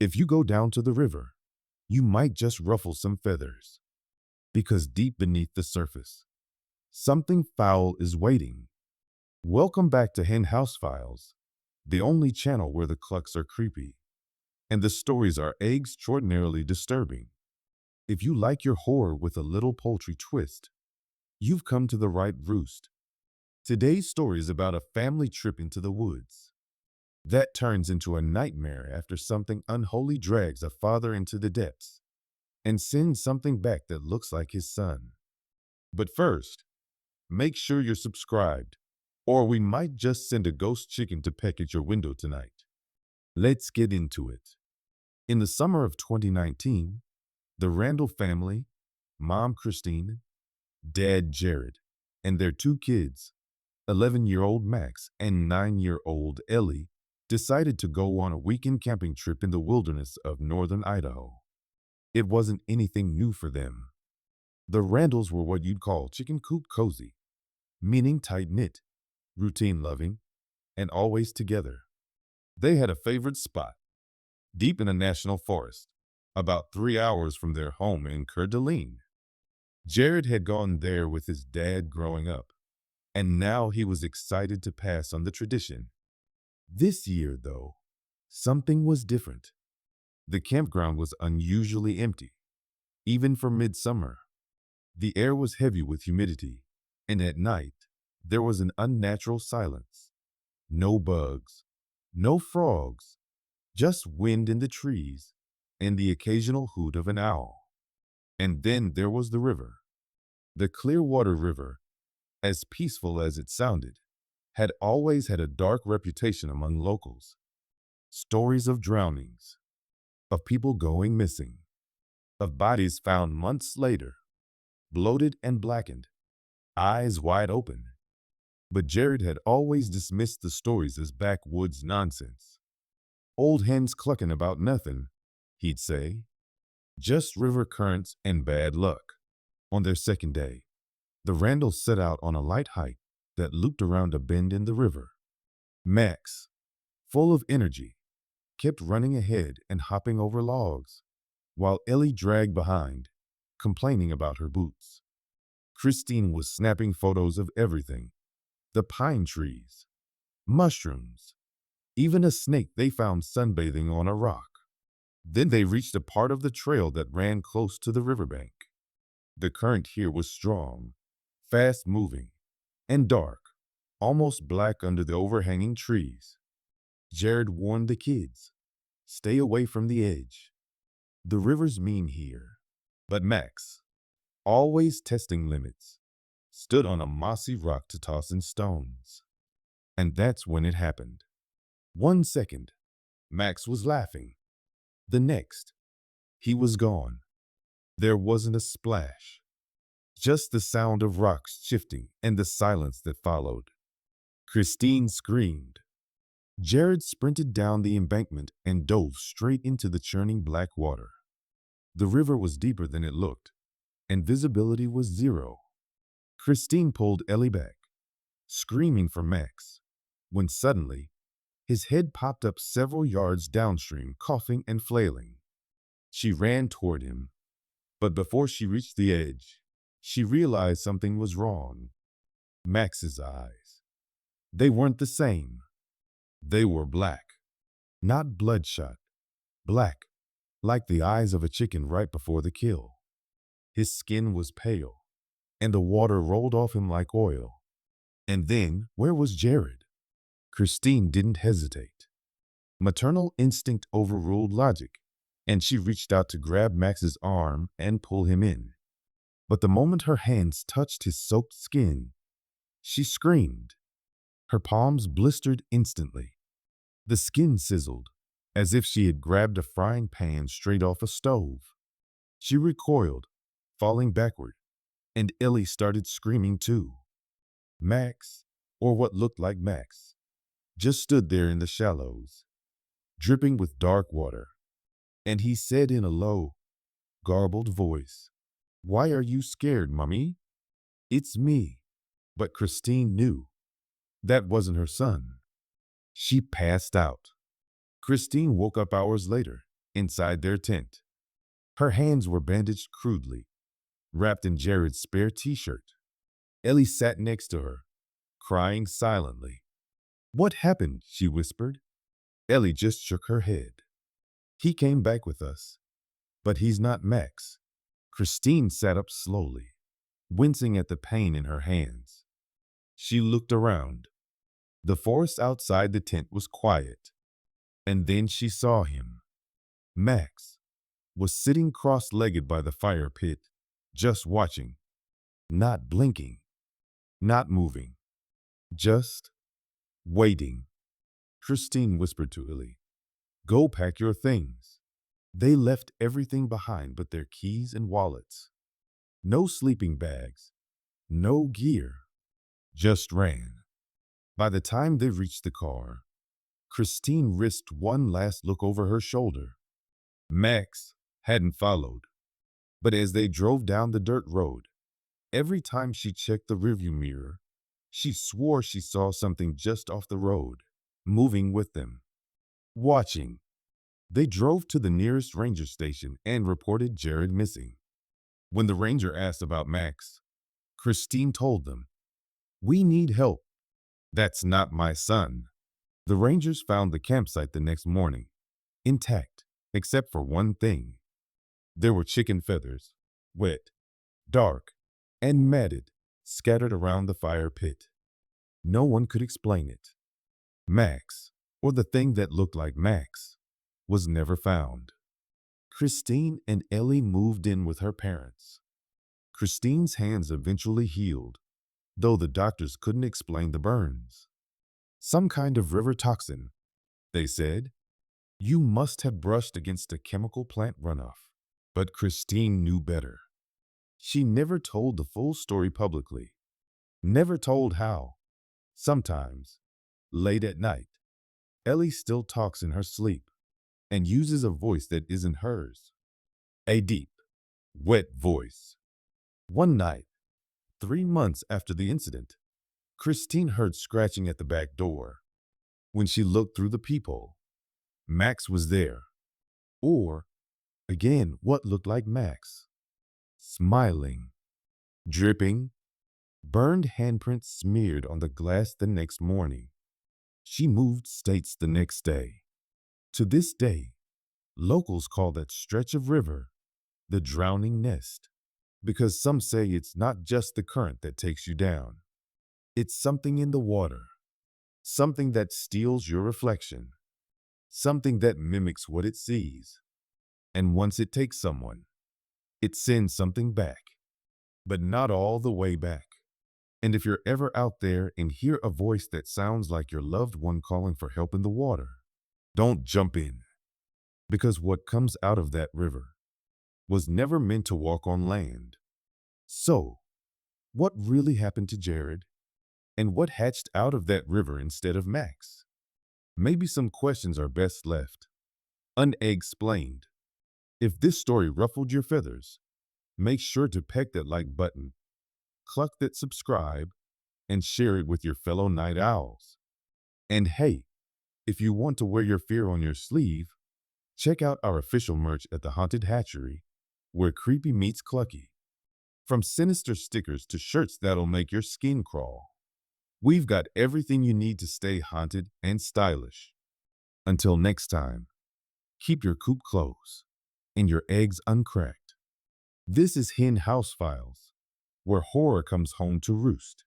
If you go down to the river, you might just ruffle some feathers, because deep beneath the surface, something foul is waiting. Welcome back to Hen House Files, the only channel where the clucks are creepy and the stories are extraordinarily disturbing. If you like your horror with a little poultry twist, you've come to the right roost. Today's story is about a family trip into the woods that turns into a nightmare after something unholy drags a father into the depths and sends something back that looks like his son. But first, make sure you're subscribed, or we might just send a ghost chicken to peck at your window tonight. Let's get into it. In the summer of 2019, the Randall family, Mom Christine, Dad Jared, and their two kids, 11-year-old Max and 9-year-old Ellie, decided to go on a weekend camping trip in the wilderness of northern Idaho. It wasn't anything new for them. The Randalls were what you'd call chicken coop cozy, meaning tight-knit, routine-loving, and always together. They had a favorite spot, deep in a national forest, about 3 hours from their home in Coeur d'Alene. Jared had gone there with his dad growing up, and now he was excited to pass on the tradition. This year, though, something was different. The campground was unusually empty, even for midsummer. The air was heavy with humidity, and at night, there was an unnatural silence. No bugs, no frogs, just wind in the trees and the occasional hoot of an owl. And then there was the river. The Clearwater River, as peaceful as it sounded, had always had a dark reputation among locals. Stories of drownings, of people going missing, of bodies found months later, bloated and blackened, eyes wide open. But Jared had always dismissed the stories as backwoods nonsense. Old hens clucking about nothing, he'd say. Just river currents and bad luck. On their second day, the Randalls set out on a light hike that looped around a bend in the river. Max, full of energy, kept running ahead and hopping over logs, while Ellie dragged behind, complaining about her boots. Christine was snapping photos of everything: the pine trees, mushrooms, even a snake they found sunbathing on a rock. Then they reached a part of the trail that ran close to the riverbank. The current here was strong, fast-moving, and dark, almost black under the overhanging trees. Jared warned the kids, "Stay away from the edge. The river's mean here." But Max, always testing limits, stood on a mossy rock to toss in stones. And that's when it happened. 1 second, Max was laughing. The next, he was gone. There wasn't a splash, just the sound of rocks shifting and the silence that followed. Christine screamed. Jared sprinted down the embankment and dove straight into the churning black water. The river was deeper than it looked, and visibility was zero. Christine pulled Ellie back, screaming for Max, when suddenly, his head popped up several yards downstream, coughing and flailing. She ran toward him, but before she reached the edge, she realized something was wrong. Max's eyes. They weren't the same. They were black. Not bloodshot. Black, like the eyes of a chicken right before the kill. His skin was pale, and the water rolled off him like oil. And then, where was Jared? Christine didn't hesitate. Maternal instinct overruled logic, and she reached out to grab Max's arm and pull him in. But the moment her hands touched his soaked skin, she screamed. Her palms blistered instantly. The skin sizzled, as if she had grabbed a frying pan straight off a stove. She recoiled, falling backward, and Ellie started screaming too. Max, or what looked like Max, just stood there in the shallows, dripping with dark water, and he said in a low, garbled voice, "Why are you scared, Mummy?" "It's me." But Christine knew that wasn't her son. She passed out. Christine woke up hours later, inside their tent. Her hands were bandaged crudely, wrapped in Jared's spare t-shirt. Ellie sat next to her, crying silently. "What happened?" she whispered. Ellie just shook her head. "He came back with us, but he's not Max." Christine sat up slowly, wincing at the pain in her hands. She looked around. The forest outside the tent was quiet, and then she saw him. Max was sitting cross-legged by the fire pit, just watching, not blinking, not moving, just waiting. Christine whispered to Ellie, "Go pack your things." They left everything behind but their keys and wallets. No sleeping bags, no gear, just ran. By the time they reached the car, Christine risked one last look over her shoulder. Max hadn't followed, but as they drove down the dirt road, every time she checked the rearview mirror, she swore she saw something just off the road, moving with them, watching. They drove to the nearest ranger station and reported Jared missing. When the ranger asked about Max, Christine told them, "We need help. That's not my son." The rangers found the campsite the next morning, intact, except for one thing. There were chicken feathers, wet, dark, and matted, scattered around the fire pit. No one could explain it. Max, or the thing that looked like Max, was never found. Christine and Ellie moved in with her parents. Christine's hands eventually healed, though the doctors couldn't explain the burns. "Some kind of river toxin," they said. "You must have brushed against a chemical plant runoff." But Christine knew better. She never told the full story publicly, never told how. Sometimes, late at night, Ellie still talks in her sleep and uses a voice that isn't hers. A deep, wet voice. One night, 3 months after the incident, Christine heard scratching at the back door. When she looked through the peephole, Max was there. Or, again, what looked like Max. Smiling, dripping, burned handprints smeared on the glass the next morning. She moved states the next day. To this day, locals call that stretch of river the drowning nest, because some say it's not just the current that takes you down. It's something in the water, something that steals your reflection, something that mimics what it sees. And once it takes someone, it sends something back, but not all the way back. And if you're ever out there and hear a voice that sounds like your loved one calling for help in the water, don't jump in, because what comes out of that river was never meant to walk on land. So, what really happened to Jared? And what hatched out of that river instead of Max? Maybe some questions are best left unexplained. If this story ruffled your feathers, make sure to peck that like button, cluck that subscribe, and share it with your fellow night owls. And hey, if you want to wear your fear on your sleeve, check out our official merch at the Haunted Hatchery, where creepy meets clucky. From sinister stickers to shirts that'll make your skin crawl, we've got everything you need to stay haunted and stylish. Until next time, keep your coop closed and your eggs uncracked. This is Hen House Files, where horror comes home to roost.